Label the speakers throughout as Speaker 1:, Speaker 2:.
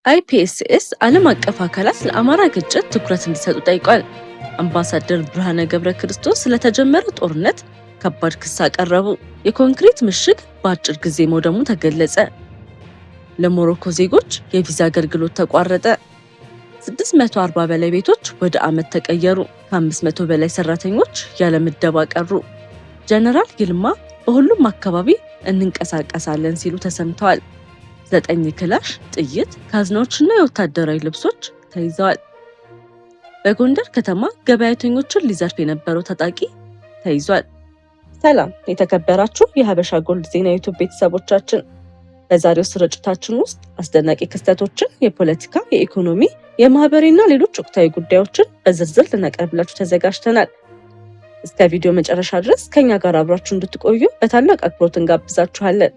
Speaker 1: አይፒኤስኤስ ዓለም አቀፍ አካላት ለአማራ ግጭት ትኩረት እንዲሰጡ ጠይቋል። አምባሳደር ብርሃነ ገብረ ክርስቶስ ስለተጀመረ ጦርነት ከባድ ክስ አቀረቡ። የኮንክሪት ምሽግ በአጭር ጊዜ መውደሙ ተገለጸ። ለሞሮኮ ዜጎች የቪዛ አገልግሎት ተቋረጠ። 640 በላይ ቤቶች ወደ ዓመት ተቀየሩ። ከ500 በላይ ሰራተኞች ያለ ምደባ ቀሩ። ጀነራል ይልማ በሁሉም አካባቢ እንንቀሳቀሳለን ሲሉ ተሰምተዋል። 9 ክላሽ ጥይት፣ ካዝናዎችና የወታደራዊ ልብሶች ተይዘዋል። በጎንደር ከተማ ገበያተኞችን ሊዘርፍ የነበረው ታጣቂ ተይዟል። ሰላም የተከበራችሁ የሀበሻ ጎልድ ዜና ዩቲዩብ ቤተሰቦቻችን፣ በዛሬው ስርጭታችን ውስጥ አስደናቂ ክስተቶችን፣ የፖለቲካ፣ የኢኮኖሚ፣ የማህበራዊና ሌሎች ወቅታዊ ጉዳዮችን በዝርዝር ልናቀርብላችሁ ተዘጋጅተናል። እስከ ቪዲዮ መጨረሻ ድረስ ከኛ ጋር አብራችሁ እንድትቆዩ በታላቅ አክብሮት እንጋብዛችኋለን።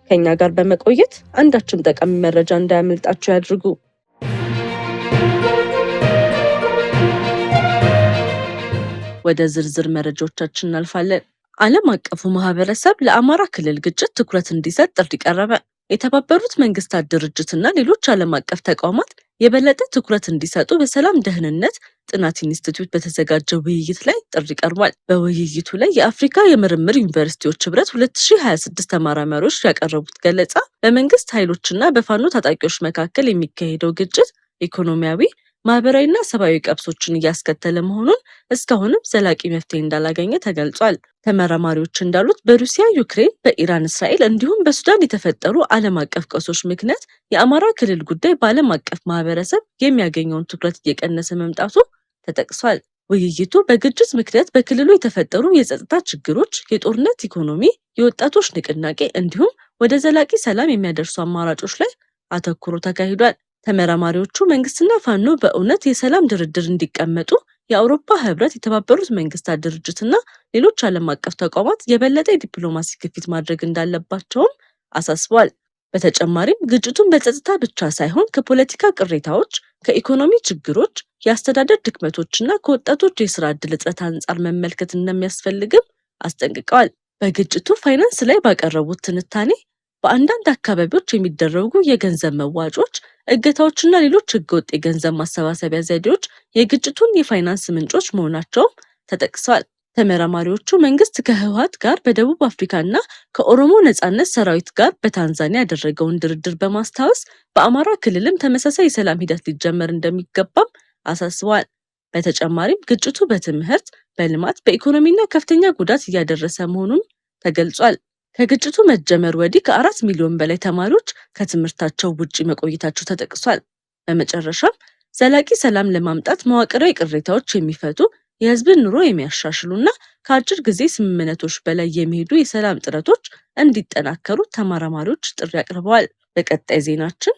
Speaker 1: ከኛ ጋር በመቆየት አንዳችም ጠቃሚ መረጃ እንዳያመልጣችሁ ያድርጉ። ወደ ዝርዝር መረጃዎቻችን እናልፋለን። ዓለም አቀፉ ማህበረሰብ ለአማራ ክልል ግጭት ትኩረት እንዲሰጥ ጥሪ ቀረበ። የተባበሩት መንግስታት ድርጅትና ሌሎች ዓለም አቀፍ ተቋማት የበለጠ ትኩረት እንዲሰጡ በሰላም ደህንነት ጥናት ኢንስቲትዩት በተዘጋጀው ውይይት ላይ ጥሪ ቀርቧል። በውይይቱ ላይ የአፍሪካ የምርምር ዩኒቨርሲቲዎች ህብረት 2026 ተመራማሪዎች ያቀረቡት ገለጻ በመንግስት ኃይሎችና በፋኖ ታጣቂዎች መካከል የሚካሄደው ግጭት ኢኮኖሚያዊ፣ ማህበራዊና ሰብአዊ ቀውሶችን እያስከተለ መሆኑን እስካሁንም ዘላቂ መፍትሄ እንዳላገኘ ተገልጿል። ተመራማሪዎች እንዳሉት በሩሲያ ዩክሬን፣ በኢራን እስራኤል እንዲሁም በሱዳን የተፈጠሩ ዓለም አቀፍ ቀውሶች ምክንያት የአማራ ክልል ጉዳይ በዓለም አቀፍ ማህበረሰብ የሚያገኘውን ትኩረት እየቀነሰ መምጣቱ ተጠቅሷል። ውይይቱ በግጭት ምክንያት በክልሉ የተፈጠሩ የጸጥታ ችግሮች፣ የጦርነት ኢኮኖሚ፣ የወጣቶች ንቅናቄ እንዲሁም ወደ ዘላቂ ሰላም የሚያደርሱ አማራጮች ላይ አተኩሮ ተካሂዷል። ተመራማሪዎቹ መንግስትና ፋኖ በእውነት የሰላም ድርድር እንዲቀመጡ የአውሮፓ ህብረት፣ የተባበሩት መንግስታት ድርጅትና ሌሎች ዓለም አቀፍ ተቋማት የበለጠ የዲፕሎማሲ ግፊት ማድረግ እንዳለባቸውም አሳስበዋል። በተጨማሪም ግጭቱን በጸጥታ ብቻ ሳይሆን ከፖለቲካ ቅሬታዎች፣ ከኢኮኖሚ ችግሮች፣ የአስተዳደር ድክመቶችና ከወጣቶች የስራ ዕድል እጥረት አንጻር መመልከት እንደሚያስፈልግም አስጠንቅቀዋል። በግጭቱ ፋይናንስ ላይ ባቀረቡት ትንታኔ በአንዳንድ አካባቢዎች የሚደረጉ የገንዘብ መዋጮች፣ እገታዎችና ሌሎች ህገወጥ የገንዘብ ማሰባሰቢያ ዘዴዎች የግጭቱን የፋይናንስ ምንጮች መሆናቸውም ተጠቅሰዋል። ተመራማሪዎቹ መንግስት ከህወሓት ጋር በደቡብ አፍሪካና ከኦሮሞ ነጻነት ሰራዊት ጋር በታንዛኒያ ያደረገውን ድርድር በማስታወስ በአማራ ክልልም ተመሳሳይ የሰላም ሂደት ሊጀመር እንደሚገባም አሳስበዋል። በተጨማሪም ግጭቱ በትምህርት፣ በልማት፣ በኢኮኖሚና ከፍተኛ ጉዳት እያደረሰ መሆኑን ተገልጿል። ከግጭቱ መጀመር ወዲህ ከ4 ሚሊዮን በላይ ተማሪዎች ከትምህርታቸው ውጪ መቆየታቸው ተጠቅሷል። በመጨረሻም ዘላቂ ሰላም ለማምጣት መዋቅራዊ ቅሬታዎች የሚፈቱ፣ የህዝብን ኑሮ የሚያሻሽሉና ከአጭር ጊዜ ስምምነቶች በላይ የሚሄዱ የሰላም ጥረቶች እንዲጠናከሩ ተመራማሪዎች ጥሪ አቅርበዋል። በቀጣይ ዜናችን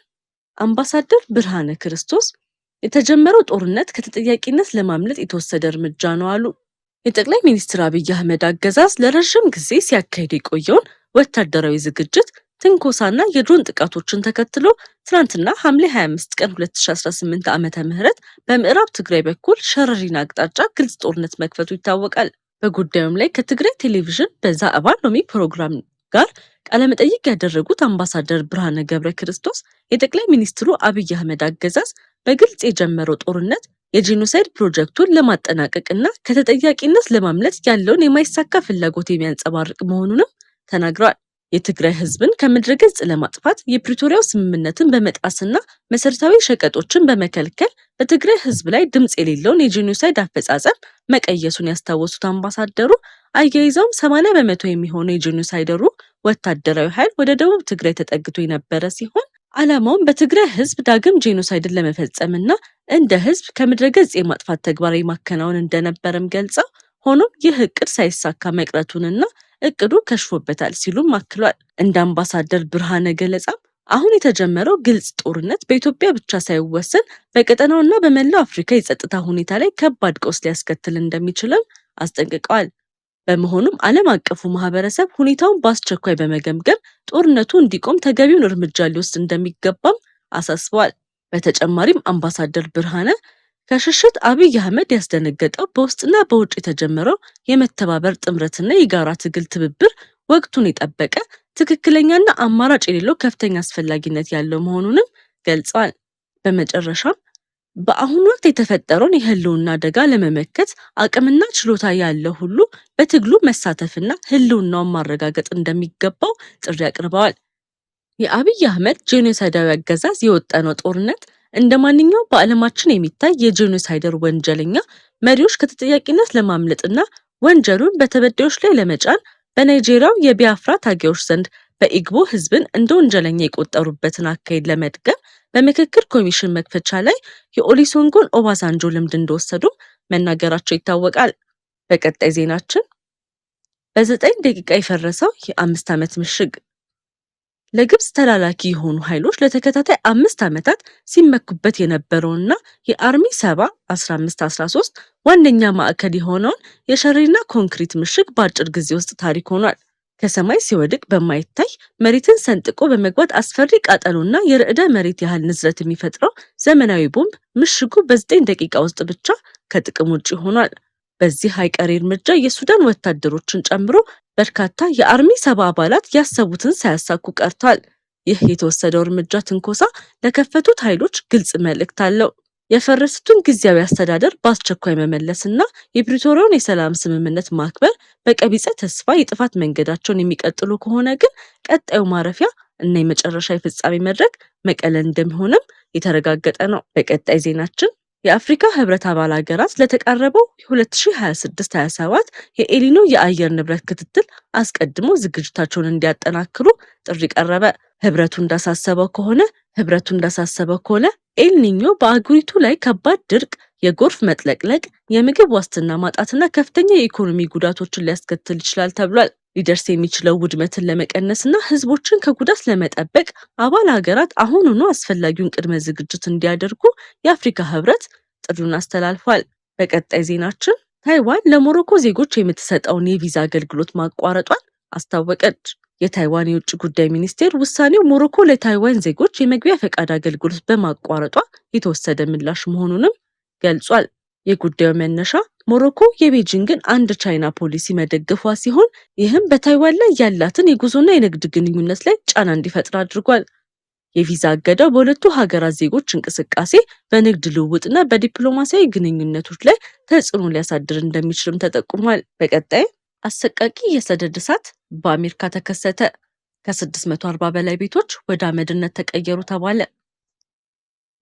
Speaker 1: አምባሳደር ብርሃነ ክርስቶስ የተጀመረው ጦርነት ከተጠያቂነት ለማምለጥ የተወሰደ እርምጃ ነው አሉ። የጠቅላይ ሚኒስትር አብይ አህመድ አገዛዝ ለረጅም ጊዜ ሲያካሂድ የቆየውን ወታደራዊ ዝግጅት፣ ትንኮሳና የድሮን ጥቃቶችን ተከትሎ ትናንትና ሐምሌ 25 ቀን 2018 ዓመተ ምህረት በምዕራብ ትግራይ በኩል ሸረሪና አቅጣጫ ግልጽ ጦርነት መክፈቱ ይታወቃል። በጉዳዩም ላይ ከትግራይ ቴሌቪዥን በዛዕባ ሎሚ ፕሮግራም ጋር ቃለመጠይቅ ያደረጉት አምባሳደር ብርሃነ ገብረ ክርስቶስ የጠቅላይ ሚኒስትሩ አብይ አህመድ አገዛዝ በግልጽ የጀመረው ጦርነት የጄኖሳይድ ፕሮጀክቱን ለማጠናቀቅና ከተጠያቂነት ለማምለጥ ያለውን የማይሳካ ፍላጎት የሚያንጸባርቅ መሆኑንም ተናግረዋል። የትግራይ ህዝብን ከምድረ ገጽ ለማጥፋት የፕሪቶሪያው ስምምነትን በመጣስና መሰረታዊ ሸቀጦችን በመከልከል በትግራይ ህዝብ ላይ ድምጽ የሌለውን የጄኖሳይድ አፈጻጸም መቀየሱን ያስታወሱት አምባሳደሩ አያይዘውም 80 በመቶ የሚሆነው የጄኖሳይደሩ ወታደራዊ ኃይል ወደ ደቡብ ትግራይ ተጠግቶ የነበረ ሲሆን ዓላማውን በትግራይ ህዝብ ዳግም ጄኖሳይድን ለመፈጸምና እንደ ህዝብ ከምድረ ገጽ የማጥፋት ተግባራዊ ማከናወን እንደነበረም ገልጸው ሆኖም ይህ እቅድ ሳይሳካ መቅረቱንና እቅዱ ከሽፎበታል ሲሉም አክሏል። እንደ አምባሳደር ብርሃነ ገለጻ አሁን የተጀመረው ግልጽ ጦርነት በኢትዮጵያ ብቻ ሳይወሰን በቀጠናውና በመላው አፍሪካ የጸጥታ ሁኔታ ላይ ከባድ ቀውስ ሊያስከትል እንደሚችልም አስጠንቅቀዋል። በመሆኑም ዓለም አቀፉ ማህበረሰብ ሁኔታውን በአስቸኳይ በመገምገም ጦርነቱ እንዲቆም ተገቢውን እርምጃ ሊወስድ እንደሚገባም አሳስበዋል። በተጨማሪም አምባሳደር ብርሃነ ከሽሽት አብይ አህመድ ያስደነገጠው በውስጥና በውጭ የተጀመረው የመተባበር ጥምረትና የጋራ ትግል ትብብር ወቅቱን የጠበቀ ትክክለኛና አማራጭ የሌለው ከፍተኛ አስፈላጊነት ያለው መሆኑንም ገልጸዋል። በመጨረሻም በአሁኑ ወቅት የተፈጠረውን የህልውና አደጋ ለመመከት አቅምና ችሎታ ያለው ሁሉ በትግሉ መሳተፍና ህልውናውን ማረጋገጥ እንደሚገባው ጥሪ አቅርበዋል። የአብይ አህመድ ጄኖሳይዳዊ አገዛዝ የወጠነው ጦርነት እንደማንኛውም በዓለማችን የሚታይ የጄኖሳይደር ወንጀለኛ መሪዎች ከተጠያቂነት ለማምለጥና ወንጀሉን በተበዳዮች ላይ ለመጫን በናይጄሪያው የቢያፍራ ታጋዮች ዘንድ በኢግቦ ህዝብን እንደ ወንጀለኛ የቆጠሩበትን አካሄድ ለመድገም በምክክር ኮሚሽን መክፈቻ ላይ የኦሉሴጉን ኦባሳንጆ ልምድ እንደወሰዱ መናገራቸው ይታወቃል። በቀጣይ ዜናችን በ9 ደቂቃ የፈረሰው የ5 ዓመት ምሽግ ለግብጽ ተላላኪ የሆኑ ኃይሎች ለተከታታይ 5 ዓመታት ሲመኩበት የነበረውና የአርሚ 7 1513 ዋነኛ ማዕከል የሆነውን የሸሪና ኮንክሪት ምሽግ በአጭር ጊዜ ውስጥ ታሪክ ሆኗል። ከሰማይ ሲወድቅ በማይታይ መሬትን ሰንጥቆ በመግባት አስፈሪ ቃጠሎና የርዕደ መሬት ያህል ንዝረት የሚፈጥረው ዘመናዊ ቦምብ ምሽጉ በ9 ደቂቃ ውስጥ ብቻ ከጥቅም ውጪ ሆኗል። በዚህ አይቀሬ እርምጃ የሱዳን ወታደሮችን ጨምሮ በርካታ የአርሚ 7 አባላት ያሰቡትን ሳያሳኩ ቀርቷል። ይህ የተወሰደው እርምጃ ትንኮሳ ለከፈቱት ኃይሎች ግልጽ መልእክት አለው። የፈረሱትን ጊዜያዊ አስተዳደር በአስቸኳይ መመለስና የፕሪቶሪያውን የሰላም ስምምነት ማክበር በቀቢጸ ተስፋ የጥፋት መንገዳቸውን የሚቀጥሉ ከሆነ ግን ቀጣዩ ማረፊያ እና የመጨረሻ የፍጻሜ መድረክ መቀለ እንደሚሆንም የተረጋገጠ ነው። በቀጣይ ዜናችን የአፍሪካ ህብረት አባል ሀገራት ለተቃረበው 2026-27 የኤሊኖ የአየር ንብረት ክትትል አስቀድሞ ዝግጅታቸውን እንዲያጠናክሩ ጥሪ ቀረበ። ህብረቱ እንዳሳሰበው ከሆነ ኤልኒኞ በአህጉሪቱ ላይ ከባድ ድርቅ፣ የጎርፍ መጥለቅለቅ፣ የምግብ ዋስትና ማጣትና ከፍተኛ የኢኮኖሚ ጉዳቶችን ሊያስከትል ይችላል ተብሏል። ሊደርስ የሚችለው ውድመትን ለመቀነስና ህዝቦችን ከጉዳት ለመጠበቅ አባል ሀገራት አሁኑኑ አስፈላጊውን ቅድመ ዝግጅት እንዲያደርጉ የአፍሪካ ህብረት ጥሪውን አስተላልፏል። በቀጣይ ዜናችን ታይዋን ለሞሮኮ ዜጎች የምትሰጠውን የቪዛ አገልግሎት ማቋረጧን አስታወቀች። የታይዋን የውጭ ጉዳይ ሚኒስቴር ውሳኔው ሞሮኮ ለታይዋን ዜጎች የመግቢያ ፈቃድ አገልግሎት በማቋረጧ የተወሰደ ምላሽ መሆኑንም ገልጿል። የጉዳዩ መነሻ ሞሮኮ የቤጂንግን አንድ ቻይና ፖሊሲ መደገፏ ሲሆን ይህም በታይዋን ላይ ያላትን የጉዞና የንግድ ግንኙነት ላይ ጫና እንዲፈጥር አድርጓል። የቪዛ እገዳው በሁለቱ ሀገራት ዜጎች እንቅስቃሴ፣ በንግድ ልውውጥና በዲፕሎማሲያዊ ግንኙነቶች ላይ ተጽዕኖ ሊያሳድር እንደሚችልም ተጠቁሟል። በቀጣይ አሰቃቂ የሰደድ እሳት በአሜሪካ ተከሰተ። ከ640 በላይ ቤቶች ወደ አመድነት ተቀየሩ ተባለ።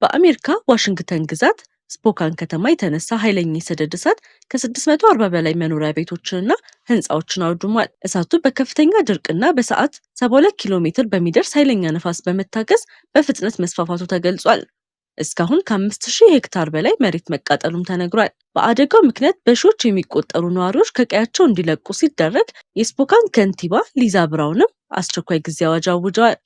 Speaker 1: በአሜሪካ ዋሽንግተን ግዛት ስፖካን ከተማ የተነሳ ኃይለኛ የሰደድ እሳት ከ640 በላይ መኖሪያ ቤቶችንና ህንፃዎችን አውድሟል። እሳቱ በከፍተኛ ድርቅና በሰዓት 72 ኪሎ ሜትር በሚደርስ ኃይለኛ ነፋስ በመታገዝ በፍጥነት መስፋፋቱ ተገልጿል። እስካሁን ከ5000 ሄክታር በላይ መሬት መቃጠሉም ተነግሯል። በአደጋው ምክንያት በሺዎች የሚቆጠሩ ነዋሪዎች ከቀያቸው እንዲለቁ ሲደረግ የስፖካን ከንቲባ ሊዛ ብራውንም አስቸኳይ ጊዜ አዋጅ አውጀዋል።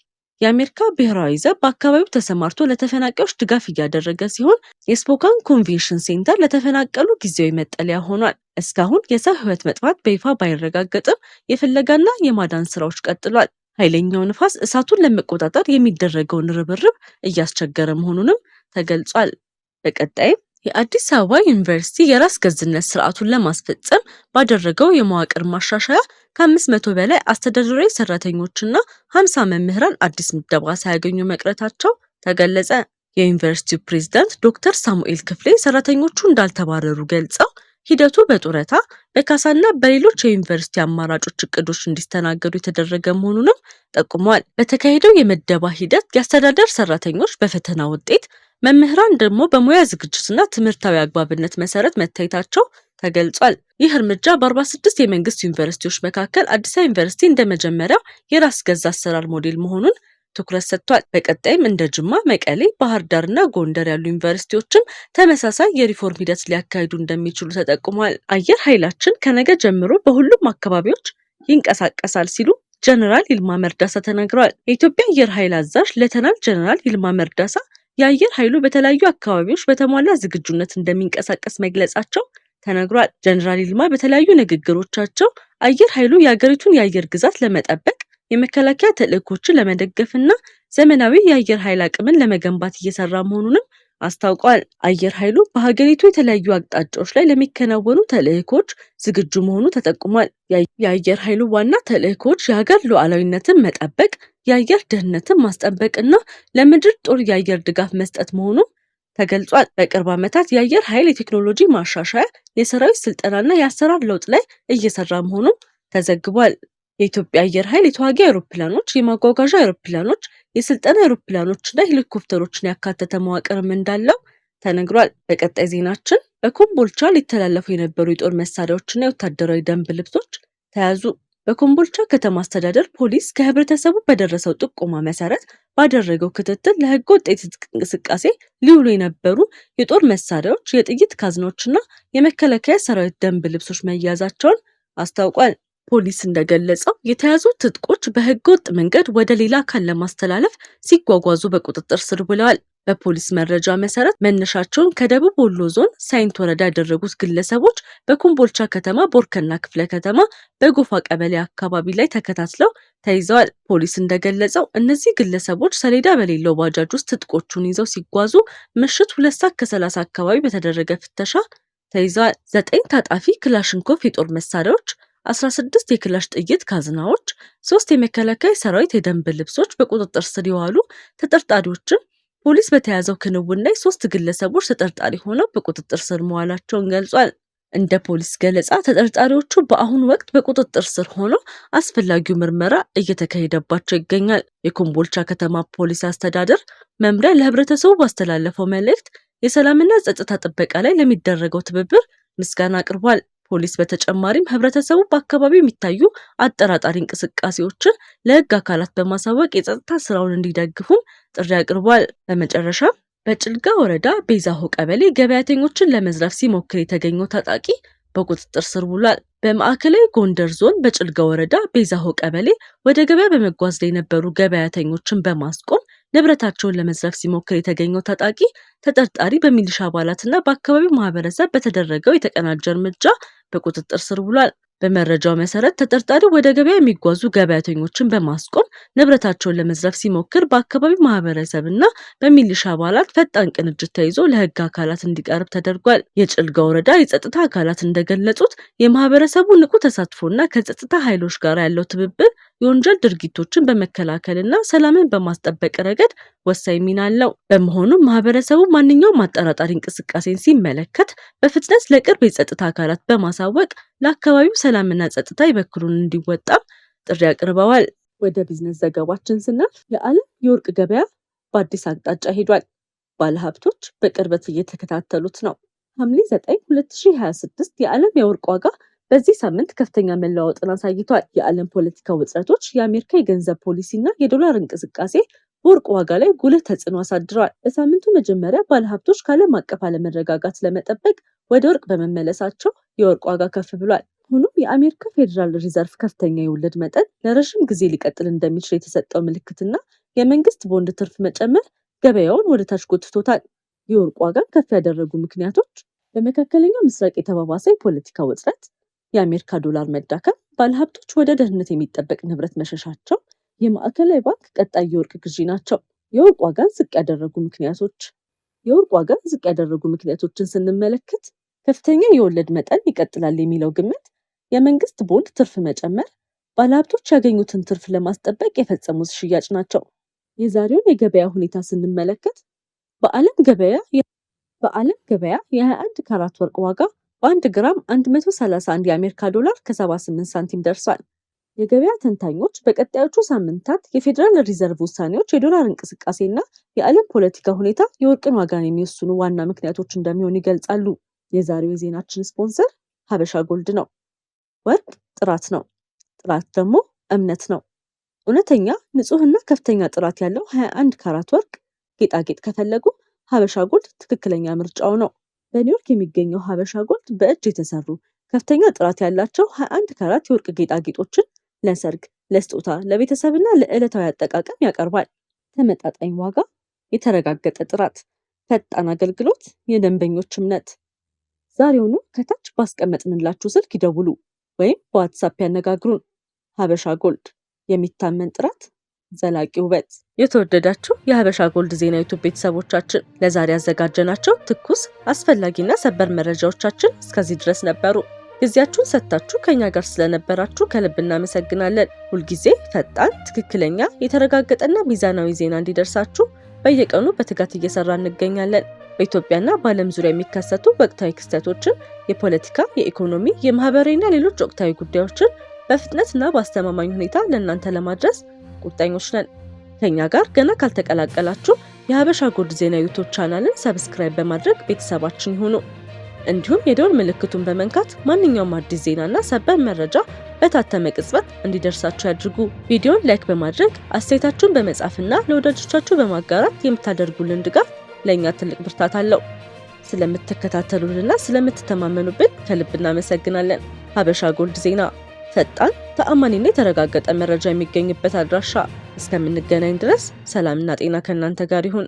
Speaker 1: የአሜሪካ ብሔራዊ ዘብ በአካባቢው ተሰማርቶ ለተፈናቃዮች ድጋፍ እያደረገ ሲሆን የስፖካን ኮንቬንሽን ሴንተር ለተፈናቀሉ ጊዜያዊ መጠለያ ሆኗል። እስካሁን የሰው ህይወት መጥፋት በይፋ ባይረጋገጥም የፍለጋና የማዳን ስራዎች ቀጥሏል። ኃይለኛው ንፋስ እሳቱን ለመቆጣጠር የሚደረገውን ርብርብ እያስቸገረ መሆኑንም ተገልጿል። በቀጣይም የአዲስ አበባ ዩኒቨርሲቲ የራስ ገዝነት ስርዓቱን ለማስፈጸም ባደረገው የመዋቅር ማሻሻያ ከ500 በላይ አስተዳደራዊ ሰራተኞችና 50 መምህራን አዲስ ምደባ ሳያገኙ መቅረታቸው ተገለጸ። የዩኒቨርሲቲው ፕሬዝዳንት ዶክተር ሳሙኤል ክፍሌ ሰራተኞቹ እንዳልተባረሩ ገልጸው ሂደቱ በጡረታ በካሳና በሌሎች የዩኒቨርሲቲ አማራጮች እቅዶች እንዲስተናገዱ የተደረገ መሆኑንም ጠቁመዋል። በተካሄደው የምደባ ሂደት የአስተዳደር ሰራተኞች በፈተና ውጤት፣ መምህራን ደግሞ በሙያ ዝግጅትና ትምህርታዊ አግባብነት መሰረት መታየታቸው ተገልጿል። ይህ እርምጃ በ46 የመንግስት ዩኒቨርሲቲዎች መካከል አዲስ አበባ ዩኒቨርሲቲ እንደመጀመሪያው የራስ ገዝ አሰራር ሞዴል መሆኑን ትኩረት ሰጥቷል። በቀጣይም እንደ ጅማ፣ መቀሌ፣ ባህር ዳርና ጎንደር ያሉ ዩኒቨርሲቲዎችም ተመሳሳይ የሪፎርም ሂደት ሊያካሂዱ እንደሚችሉ ተጠቁሟል። አየር ኃይላችን ከነገ ጀምሮ በሁሉም አካባቢዎች ይንቀሳቀሳል ሲሉ ጀነራል ይልማ መርዳሳ ተናግረዋል። የኢትዮጵያ አየር ኃይል አዛዥ ሌተናል ጀነራል ይልማ መርዳሳ የአየር ኃይሉ በተለያዩ አካባቢዎች በተሟላ ዝግጁነት እንደሚንቀሳቀስ መግለጻቸው ተነግሯል። ጀነራል ይልማ በተለያዩ ንግግሮቻቸው አየር ኃይሉ የሀገሪቱን የአየር ግዛት ለመጠበቅ የመከላከያ ተልዕኮችን ለመደገፍና ዘመናዊ የአየር ኃይል አቅምን ለመገንባት እየሰራ መሆኑንም አስታውቀዋል። አየር ኃይሉ በሀገሪቱ የተለያዩ አቅጣጫዎች ላይ ለሚከናወኑ ተልዕኮች ዝግጁ መሆኑ ተጠቁሟል። የአየር ኃይሉ ዋና ተልዕኮች የሀገር ሉዓላዊነትን መጠበቅ፣ የአየር ደህንነትን ማስጠበቅና ለምድር ጦር የአየር ድጋፍ መስጠት መሆኑ ተገልጿል። በቅርብ ዓመታት የአየር ኃይል የቴክኖሎጂ ማሻሻያ፣ የሰራዊት ስልጠናና የአሰራር ለውጥ ላይ እየሰራ መሆኑ ተዘግቧል። የኢትዮጵያ አየር ኃይል የተዋጊ አውሮፕላኖች፣ የማጓጓዣ አውሮፕላኖች፣ የስልጠና አውሮፕላኖችና ሄሊኮፕተሮችን ያካተተ መዋቅርም እንዳለው ተነግሯል። በቀጣይ ዜናችን በኮምቦልቻ ሊተላለፉ የነበሩ የጦር መሳሪያዎችና የወታደራዊ ደንብ ልብሶች ተያዙ። በኮምቦልቻ ከተማ አስተዳደር ፖሊስ ከህብረተሰቡ በደረሰው ጥቆማ መሰረት ባደረገው ክትትል ለህገ ወጥ የትጥቅ እንቅስቃሴ ሊውሉ የነበሩ የጦር መሳሪያዎች፣ የጥይት ካዝናዎችና የመከላከያ ሰራዊት ደንብ ልብሶች መያዛቸውን አስታውቋል። ፖሊስ እንደገለጸው የተያዙ ትጥቆች በህገ ወጥ መንገድ ወደ ሌላ አካል ለማስተላለፍ ሲጓጓዙ በቁጥጥር ስር ውለዋል። በፖሊስ መረጃ መሰረት መነሻቸውን ከደቡብ ወሎ ዞን ሳይንት ወረዳ ያደረጉት ግለሰቦች በኮምቦልቻ ከተማ ቦርከና ክፍለ ከተማ በጎፋ ቀበሌ አካባቢ ላይ ተከታትለው ተይዘዋል። ፖሊስ እንደገለጸው እነዚህ ግለሰቦች ሰሌዳ በሌለው ባጃጅ ውስጥ ትጥቆቹን ይዘው ሲጓዙ ምሽት 2:30 አካባቢ በተደረገ ፍተሻ ተይዘዋል። 9 ታጣፊ ክላሽንኮቭ የጦር መሳሪያዎች፣ 16 የክላሽ ጥይት ካዝናዎች፣ 3 የመከላከያ ሰራዊት የደንብ ልብሶች በቁጥጥር ስር የዋሉ ተጠርጣሪዎችም ፖሊስ በተያዘው ክንውን ላይ 3 ግለሰቦች ተጠርጣሪ ሆነው በቁጥጥር ስር መዋላቸውን ገልጿል። እንደ ፖሊስ ገለጻ ተጠርጣሪዎቹ በአሁኑ ወቅት በቁጥጥር ስር ሆነው አስፈላጊው ምርመራ እየተካሄደባቸው ይገኛል። የኮምቦልቻ ከተማ ፖሊስ አስተዳደር መምሪያ ለህብረተሰቡ ባስተላለፈው መልእክት የሰላምና ጸጥታ ጥበቃ ላይ ለሚደረገው ትብብር ምስጋና አቅርቧል። ፖሊስ በተጨማሪም ህብረተሰቡ በአካባቢው የሚታዩ አጠራጣሪ እንቅስቃሴዎችን ለህግ አካላት በማሳወቅ የጸጥታ ስራውን እንዲደግፉም ጥሪ አቅርቧል። በመጨረሻም በጭልጋ ወረዳ ቤዛሆ ቀበሌ ገበያተኞችን ለመዝረፍ ሲሞክር የተገኘው ታጣቂ በቁጥጥር ስር ውሏል። በማዕከላዊ ጎንደር ዞን በጭልጋ ወረዳ ቤዛሆ ቀበሌ ወደ ገበያ በመጓዝ ላይ የነበሩ ገበያተኞችን በማስቆም ንብረታቸውን ለመዝረፍ ሲሞክር የተገኘው ታጣቂ ተጠርጣሪ በሚሊሻ አባላትና በአካባቢው ማህበረሰብ በተደረገው የተቀናጀ እርምጃ በቁጥጥር ስር ውሏል። በመረጃው መሰረት ተጠርጣሪው ወደ ገበያ የሚጓዙ ገበያተኞችን በማስቆም ንብረታቸውን ለመዝረፍ ሲሞክር በአካባቢው ማህበረሰብና በሚሊሻ አባላት ፈጣን ቅንጅት ተይዞ ለህግ አካላት እንዲቀርብ ተደርጓል። የጭልጋ ወረዳ የጸጥታ አካላት እንደገለጹት የማህበረሰቡ ንቁ ተሳትፎና ከጸጥታ ኃይሎች ጋር ያለው ትብብር የወንጀል ድርጊቶችን በመከላከልና ሰላምን በማስጠበቅ ረገድ ወሳኝ ሚና አለው። በመሆኑም ማህበረሰቡ ማንኛውም አጠራጣሪ እንቅስቃሴን ሲመለከት በፍጥነት ለቅርብ የጸጥታ አካላት በማሳወቅ ለአካባቢው ሰላምና ጸጥታ የበኩሉን እንዲወጣም ጥሪ አቅርበዋል። ወደ ቢዝነስ ዘገባችን ስናልፍ የዓለም የወርቅ ገበያ በአዲስ አቅጣጫ ሄዷል። ባለሀብቶች በቅርበት እየተከታተሉት ነው። ሐምሌ 9 2026 የዓለም የወርቅ ዋጋ በዚህ ሳምንት ከፍተኛ መለዋወጥን አሳይቷል። የዓለም ፖለቲካ ውጥረቶች፣ የአሜሪካ የገንዘብ ፖሊሲና የዶላር እንቅስቃሴ በወርቅ ዋጋ ላይ ጉልህ ተጽዕኖ አሳድረዋል። በሳምንቱ መጀመሪያ ባለሀብቶች ከዓለም አቀፍ አለመረጋጋት ለመጠበቅ ወደ ወርቅ በመመለሳቸው የወርቅ ዋጋ ከፍ ብሏል። ሆኖም የአሜሪካ ፌዴራል ሪዘርቭ ከፍተኛ የወለድ መጠን ለረዥም ጊዜ ሊቀጥል እንደሚችል የተሰጠው ምልክትና የመንግስት ቦንድ ትርፍ መጨመር ገበያውን ወደ ታች ጎትቶታል። የወርቅ ዋጋን ከፍ ያደረጉ ምክንያቶች በመካከለኛው ምስራቅ የተባባሰ የፖለቲካ ውጥረት፣ የአሜሪካ ዶላር መዳከም፣ ባለሀብቶች ወደ ደህንነት የሚጠበቅ ንብረት መሸሻቸው፣ የማዕከላዊ ባንክ ቀጣይ የወርቅ ግዢ ናቸው። የወርቅ ዋጋን ዝቅ ያደረጉ ምክንያቶችን ስንመለከት ከፍተኛ የወለድ መጠን ይቀጥላል የሚለው ግምት፣ የመንግስት ቦንድ ትርፍ መጨመር፣ ባለሀብቶች ያገኙትን ትርፍ ለማስጠበቅ የፈጸሙት ሽያጭ ናቸው። የዛሬውን የገበያ ሁኔታ ስንመለከት በዓለም ገበያ የ21 ካራት ወርቅ ዋጋ በ1 ግራም 131 የአሜሪካ ዶላር ከ78 ሳንቲም ደርሷል። የገበያ ተንታኞች በቀጣዮቹ ሳምንታት የፌዴራል ሪዘርቭ ውሳኔዎች፣ የዶላር እንቅስቃሴና የዓለም ፖለቲካ ሁኔታ የወርቅን ዋጋን የሚወስኑ ዋና ምክንያቶች እንደሚሆኑ ይገልጻሉ። የዛሬው የዜናችን ስፖንሰር ሀበሻ ጎልድ ነው። ወርቅ ጥራት ነው፣ ጥራት ደግሞ እምነት ነው። እውነተኛ ንጹህና ከፍተኛ ጥራት ያለው 21 ካራት ወርቅ ጌጣጌጥ ከፈለጉ ሀበሻ ጎልድ ትክክለኛ ምርጫው ነው። በኒውዮርክ የሚገኘው ሀበሻ ጎልድ በእጅ የተሰሩ ከፍተኛ ጥራት ያላቸው 21 ካራት የወርቅ ጌጣጌጦችን ለሰርግ፣ ለስጦታ፣ ለቤተሰብና ለዕለታዊ አጠቃቀም ያቀርባል። ተመጣጣኝ ዋጋ፣ የተረጋገጠ ጥራት፣ ፈጣን አገልግሎት፣ የደንበኞች እምነት። ዛሬውኑ ከታች ባስቀመጥንላችሁ ስልክ ይደውሉ ወይም በዋትሳፕ ያነጋግሩን። ሀበሻ ጎልድ፣ የሚታመን ጥራት፣ ዘላቂ ውበት። የተወደዳችሁ የሀበሻ ጎልድ ዜና ዩቲዩብ ቤተሰቦቻችን ለዛሬ ያዘጋጀናቸው ትኩስ አስፈላጊና ሰበር መረጃዎቻችን እስከዚህ ድረስ ነበሩ። ጊዜያችሁን ሰጥታችሁ ከኛ ጋር ስለነበራችሁ ከልብ እናመሰግናለን። ሁልጊዜ ፈጣን፣ ትክክለኛ፣ የተረጋገጠና ሚዛናዊ ዜና እንዲደርሳችሁ በየቀኑ በትጋት እየሰራ እንገኛለን። በኢትዮጵያና በዓለም ዙሪያ የሚከሰቱ ወቅታዊ ክስተቶችን፣ የፖለቲካ፣ የኢኮኖሚ፣ የማህበራዊና ሌሎች ወቅታዊ ጉዳዮችን በፍጥነትና በአስተማማኝ ሁኔታ ለእናንተ ለማድረስ ቁርጠኞች ነን። ከኛ ጋር ገና ካልተቀላቀላችሁ የሀበሻ ጎልድ ዜና ዩቲዩብ ቻናልን ሰብስክራይብ በማድረግ ቤተሰባችን ይሁኑ። እንዲሁም የደወል ምልክቱን በመንካት ማንኛውም አዲስ ዜናና ሰበር መረጃ በታተመ ቅጽበት እንዲደርሳችሁ ያድርጉ። ቪዲዮን ላይክ በማድረግ አስተያየታችሁን በመጻፍና ለወዳጆቻችሁ በማጋራት የምታደርጉልን ድጋፍ ለእኛ ትልቅ ብርታት አለው። ስለምትከታተሉንና ስለምትተማመኑብን ከልብ እናመሰግናለን። ሀበሻ ጎልድ ዜና፣ ፈጣን፣ ተአማኒና የተረጋገጠ መረጃ የሚገኝበት አድራሻ። እስከምንገናኝ ድረስ ሰላምና ጤና ከእናንተ ጋር ይሁን።